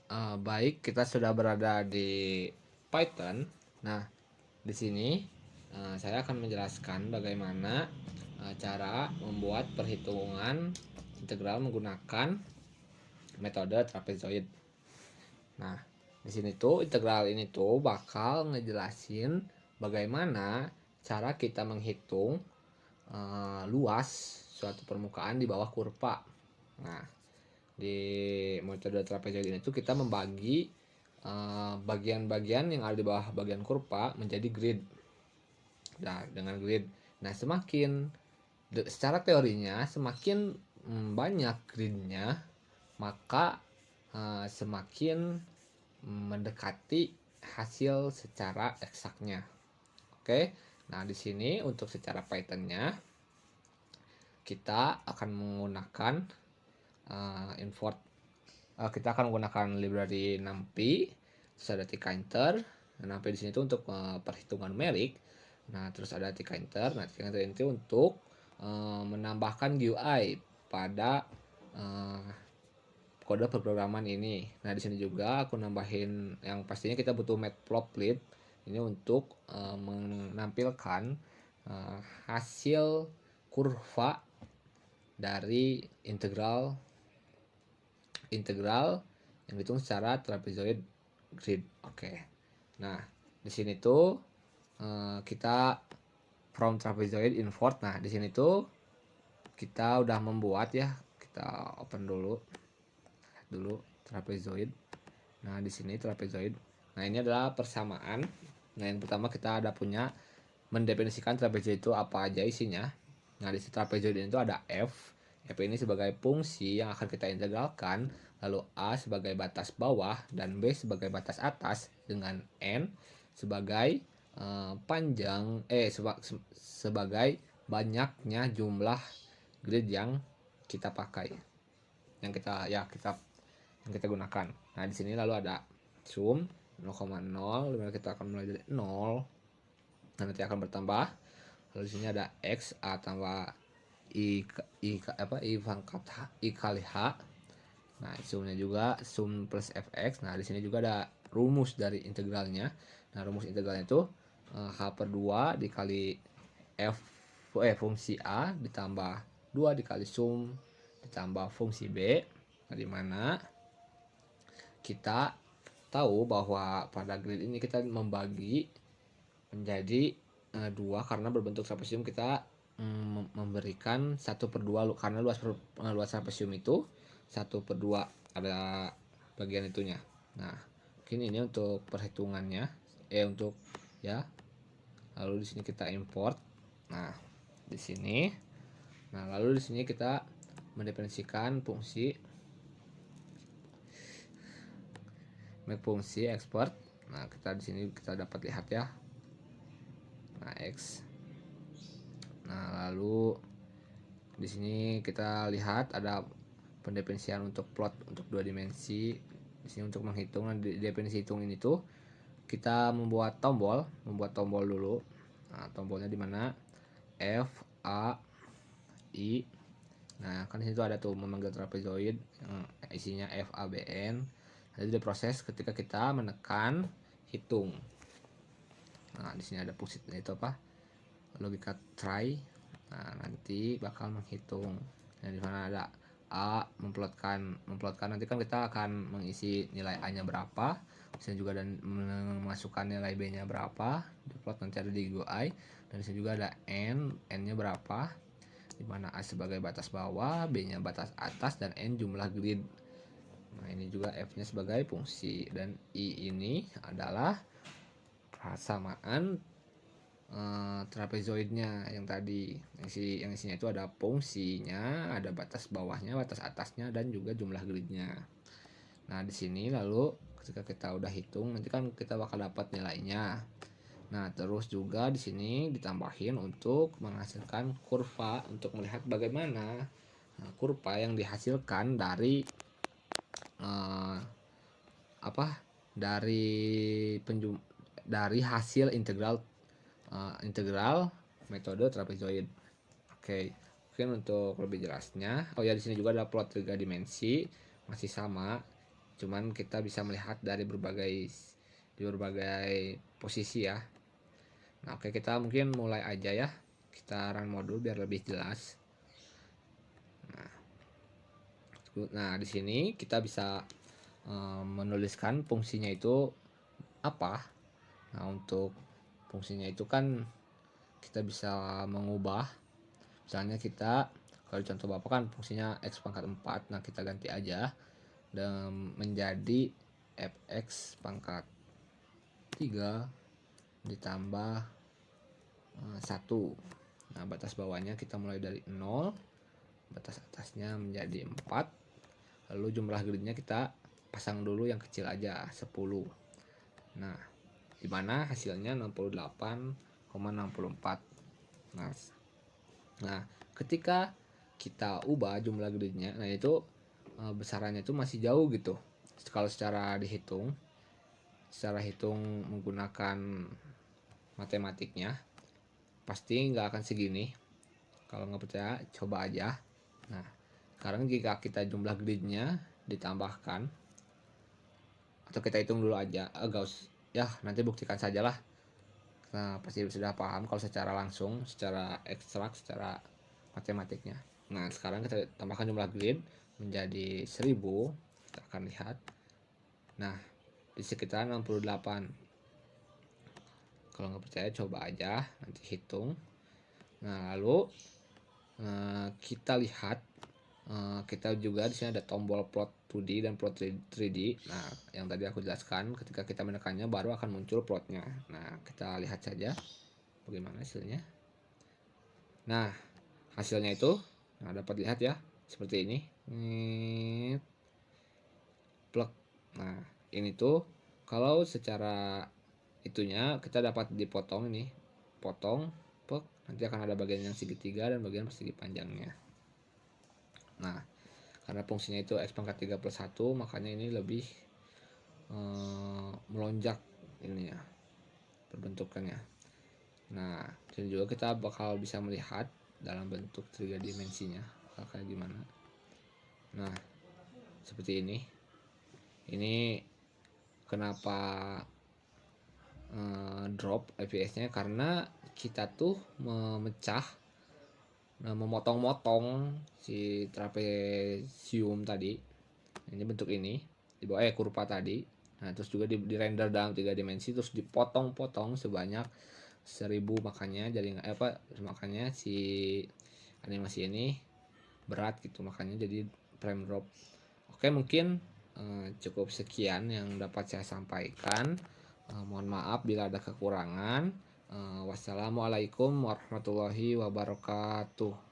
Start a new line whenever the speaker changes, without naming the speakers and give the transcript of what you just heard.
Baik, kita sudah berada di Python. Nah, di sini saya akan menjelaskan bagaimana cara membuat perhitungan integral menggunakan metode trapezoid. Nah, di sini tuh integral ini tuh bakal ngejelasin bagaimana cara kita menghitung luas suatu permukaan di bawah kurva. Nah, di metode trapezoid ini tuh kita membagi bagian-bagian yang ada di bawah bagian kurva menjadi grid. Nah, dengan grid. Nah, secara teorinya semakin banyak gridnya, maka semakin mendekati hasil secara eksaknya. Oke. Nah, di sini untuk secara Python-nya kita akan menggunakan import kita akan menggunakan library NumPy, terus ada tkinter. Nah, NumPy di sini tuh untuk perhitungan numerik. Nah, terus ada tkinter. Nah, tkinter itu untuk menambahkan GUI pada kode pemrograman ini. Nah, di sini juga aku nambahin yang pastinya kita butuh matplotlib ini untuk menampilkan hasil kurva dari integral yang dihitung secara trapezoid grid. Oke. Nah, di sini tuh kita from trapezoid import. Nah, di sini tuh kita udah membuat ya. Kita open dulu trapezoid. Nah, di sini trapezoid. Nah, ini adalah persamaan. Nah, yang pertama kita ada punya mendefinisikan trapezoid itu apa aja isinya. Nah, di trapezoid ini tuh ada f. F ini sebagai fungsi yang akan kita integralkan, lalu A sebagai batas bawah dan B sebagai batas atas dengan N sebagai sebagai banyaknya jumlah grid yang kita pakai. Yang kita gunakan. Nah, di sini lalu ada sum 0,0, dimana kita akan mulai dari 0 dan nanti akan bertambah. Lalu di sini ada x a tambah i pangkat i kali h. Nah, sumnya juga sum plus fx. Nah, di sini juga ada rumus dari integralnya. Nah, rumus integralnya itu h per 2 dikali fungsi a ditambah 2 dikali sum ditambah fungsi b. Nah, dimana kita tahu bahwa pada grid ini kita membagi menjadi 2 karena berbentuk trapesium. Kita memberikan 1/2 karena luas trapesium itu 1/2 ada bagian itunya. Nah, mungkin ini untuk perhitungannya untuk ya. Lalu di sini kita import. Nah, di sini. Nah, lalu di sini kita mendefinisikan fungsi export. Nah, kita di sini kita dapat lihat ya. Nah, x. Nah, lalu di sini kita lihat ada pendefinisian untuk plot untuk 2 dimensi. Di sini untuk menghitung. Nah, di definisi hitung ini tuh kita membuat tombol dulu. Nah, tombolnya di mana f a i. Nah, kan di situ ada tuh memanggil trapezoid yang isinya f a b n. Jadi diproses ketika kita menekan hitung. Nah, di sini ada fungsi itu apa? Logika try. Nah, nanti bakal menghitung. Nah, di mana ada A memplotkan nanti kan kita akan mengisi nilai A-nya berapa, bisa juga dan memasukkan nilai B-nya berapa, diplot nanti ada di GUI. Dan di sini juga ada N-nya berapa, di mana A sebagai batas bawah, B-nya batas atas, dan N jumlah grid. Nah, ini juga F-nya sebagai fungsi, dan I ini adalah persamaan trapezoidnya yang tadi yang isinya itu ada fungsinya, ada batas bawahnya, batas atasnya, dan juga jumlah gridnya. Nah, di sini lalu ketika kita udah hitung nanti kan kita bakal dapat nilainya. Nah, terus juga di sini ditambahin untuk menghasilkan kurva untuk melihat bagaimana kurva yang dihasilkan dari dari hasil integral metode trapezoid. Oke, mungkin untuk lebih jelasnya, di sini juga ada plot 3 dimensi masih sama. cuman kita bisa melihat dari berbagai posisi ya. Nah, oke, kita mungkin mulai aja ya, kita run modul biar lebih jelas. Nah, di sini kita bisa menuliskan fungsinya itu apa. Nah, untuk fungsinya itu kan kita bisa mengubah, misalnya kita kalau contoh Bapak kan fungsinya x pangkat 4, nah kita ganti aja dan menjadi fx pangkat 3 ditambah 1. Nah, batas bawahnya kita mulai dari 0, batas atasnya menjadi 4, lalu jumlah gridnya kita pasang dulu yang kecil aja 10. Nah, dimana hasilnya 68,64. Nah, ketika kita ubah jumlah gridnya, nah itu besarannya itu masih jauh gitu. Kalau secara hitung menggunakan matematiknya pasti nggak akan segini. Kalau nggak percaya coba aja. Nah, sekarang jika kita jumlah gridnya ditambahkan, atau kita hitung dulu aja, ya nanti buktikan sajalah. Nah, pasti sudah paham kalau secara langsung, secara ekstrak, secara matematiknya. Nah, sekarang kita tambahkan jumlah grid menjadi 1000. Kita akan lihat. Nah, di sekitar 68. Kalau nggak percaya coba aja, nanti hitung. Nah, lalu kita lihat, kita juga di sini ada tombol plot 2D dan plot 3D. Nah, yang tadi aku jelaskan, ketika kita menekannya baru akan muncul plotnya. Nah, kita lihat saja bagaimana hasilnya. Nah, hasilnya itu dapat lihat ya, seperti ini. Plug. Nah, ini tuh kalau secara itunya kita dapat dipotong ini, potong, nanti akan ada bagian yang segitiga dan bagian persegi panjangnya. Nah, karena fungsinya itu x pangkat 3 plus 1, makanya ini lebih melonjak ini ya, perbentukannya. Nah, dan juga kita bakal bisa melihat dalam bentuk 3 dimensinya kayak gimana. Nah, seperti ini. Ini kenapa drop IPS-nya, karena kita tuh memotong-motong si trapesium tadi. Ini bentuk ini di bawah kurva tadi. Nah, terus juga di render dalam 3 dimensi, terus dipotong-potong sebanyak 1000, makanya si animasi ini berat gitu, makanya jadi frame drop. Oke, mungkin cukup sekian yang dapat saya sampaikan. Mohon maaf bila ada kekurangan. Wassalamualaikum warahmatullahi wabarakatuh.